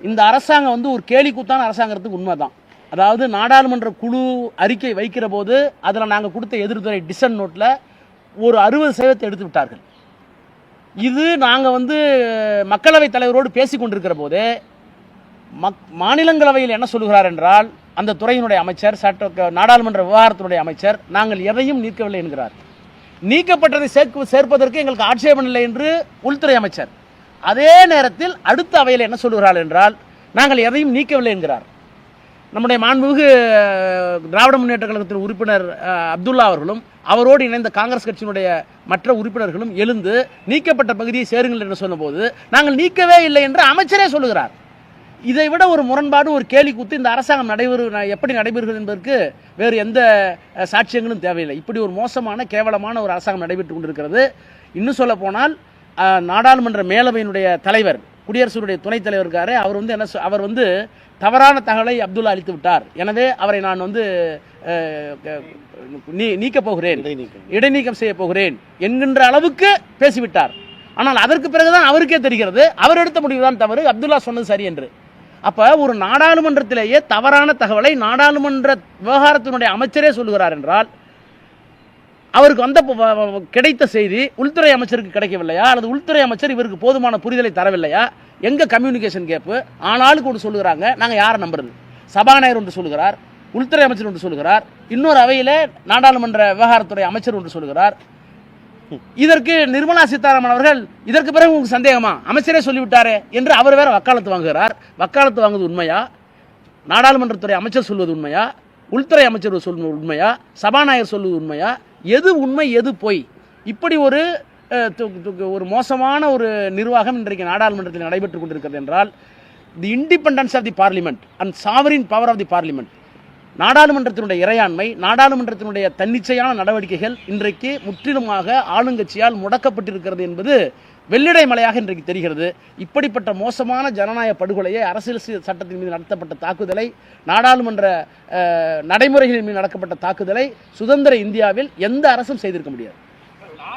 இந்த அரசாங்கம் வந்து ஒரு கேலிக்கூத்தான அரசாங்கத்துக்கு உண்மைதான். அதாவது நாடாளுமன்ற குழு அறிக்கை வைக்கிற போது அதில் நாங்கள் கொடுத்த எதிர்த்துறை டிசன் நோட்டில் ஒரு 60% எடுத்து விட்டார்கள். இது நாங்கள் வந்து மக்களவைத் தலைவரோடு பேசி கொண்டிருக்கிற போதே மாநிலங்களவையில் என்ன சொல்லுகிறார் என்றால், அந்த துறையினுடைய அமைச்சர், நாடாளுமன்ற விவகாரத்தினுடைய அமைச்சர், நாங்கள் எதையும் நீக்கவில்லை என்கிறார். நீக்கப்பட்டதை சேர்ப்பதற்கு எங்களுக்கு ஆட்சேபம் இல்லை என்று உள்துறை அமைச்சர். அதே நேரத்தில் அடுத்த அவையில் என்ன சொல்லுகிறார் என்றால், நாங்கள் எதையும் நீக்கவில்லை என்கிறார். நம்முடைய மாண்புமிகு திராவிட முன்னேற்ற கழகத்தின் உறுப்பினர் அப்துல்லா அவர்களும் அவரோடு இணைந்த காங்கிரஸ் கட்சியினுடைய மற்ற உறுப்பினர்களும் எழுந்து நீக்கப்பட்ட பகுதியை சேருங்கள் என்று சொன்னபோது நாங்கள் நீக்கவே இல்லை என்று அமைச்சரே சொல்லுகிறார். இதை விட ஒரு முரண்பாடு, ஒரு கேலி கூத்து இந்த அரசாங்கம் எப்படி நடைபெறுகிறது என்பதற்கு வேறு எந்த சாட்சியங்களும் தேவையில்லை. இப்படி ஒரு மோசமான கேவலமான ஒரு அரசாங்கம் நடைபெற்று கொண்டிருக்கிறது. இன்னும் சொல்ல போனால் நாடாளுமன்ற மேலவையினுடைய தலைவர், குடியரசுடைய துணைத் தலைவர் இருக்காரு, அவர் வந்து தவறான தகவலை அப்துல்லா அளித்து விட்டார், எனவே அவரை நான் வந்து நீக்கப் போகிறேன், இடைநீக்கம் செய்ய போகிறேன் என்கின்ற அளவுக்கு பேசிவிட்டார். ஆனால் அதற்கு பிறகுதான் அவருக்கே தெரிகிறது அவர் எடுத்த முடிவுதான் தவறு, அப்துல்லா சொன்னது சரி என்று. அப்ப ஒரு நாடாளுமன்றத்திலேயே தவறான தகவலை நாடாளுமன்ற விவகாரத்தினுடைய அமைச்சரே சொல்லுகிறார் என்றால், அவருக்கு வந்த கிடைத்த செய்தி உள்துறை அமைச்சருக்கு கிடைக்கவில்லையா, அல்லது உள்துறை அமைச்சர் இவருக்கு போதுமான புரிதலை தரவில்லையா? எங்க கம்யூனிகேஷன் கேப்பு? ஆனாலும் ஒன்று சொல்லுகிறாங்க, நாங்கள் யாரை நம்புறது? சபாநாயகர் ஒன்று சொல்லுகிறார், உள்துறை அமைச்சர் ஒன்று சொல்லுகிறார், இன்னொரு அவையில் நாடாளுமன்ற விவகாரத்துறை அமைச்சர் ஒன்று சொல்லுகிறார். இதற்கு நிர்மலா சீதாராமன் அவர்கள் இதற்கு பிறகு உங்களுக்கு சந்தேகமா, அமைச்சரே சொல்லிவிட்டாரே என்று அவர் வேற வக்காலத்து வாங்குகிறார். வக்காலத்து வாங்குவது உண்மையா? நாடாளுமன்றத்துறை அமைச்சர் சொல்வது உண்மையா? உள்துறை அமைச்சர் சொல்வது உண்மையா? சபாநாயகர் சொல்வது உண்மையா? எது உண்மை, எது பொய்? இப்படி ஒரு மோசமான ஒரு நிர்வாகம் இன்றைக்கு நாடாளுமன்றத்தில் நடைபெற்றுக் கொண்டிருக்கிறது என்றால், the independence of the parliament and sovereign power of the parliament, நாடாளுமன்றத்தினுடைய இறையாண்மை, நாடாளுமன்றத்தினுடைய தன்னிச்சையான நடவடிக்கைகள் இன்றைக்கு முற்றிலுமாக ஆளுங்கட்சியால் முடக்கப்பட்டிருக்கிறது என்பது வெள்ளிடை மலையாக இன்றைக்கு தெரிகிறது. இப்படிப்பட்ட மோசமான ஜனநாயக படுகொலையை, அரசியல் சட்டத்தின் மீது நடத்தப்பட்ட தாக்குதலை, நாடாளுமன்ற நடைமுறைகளின் மீது நடக்கப்பட்ட தாக்குதலை சுதந்திர இந்தியாவில் எந்த அரசும் செய்திருக்க முடியாது.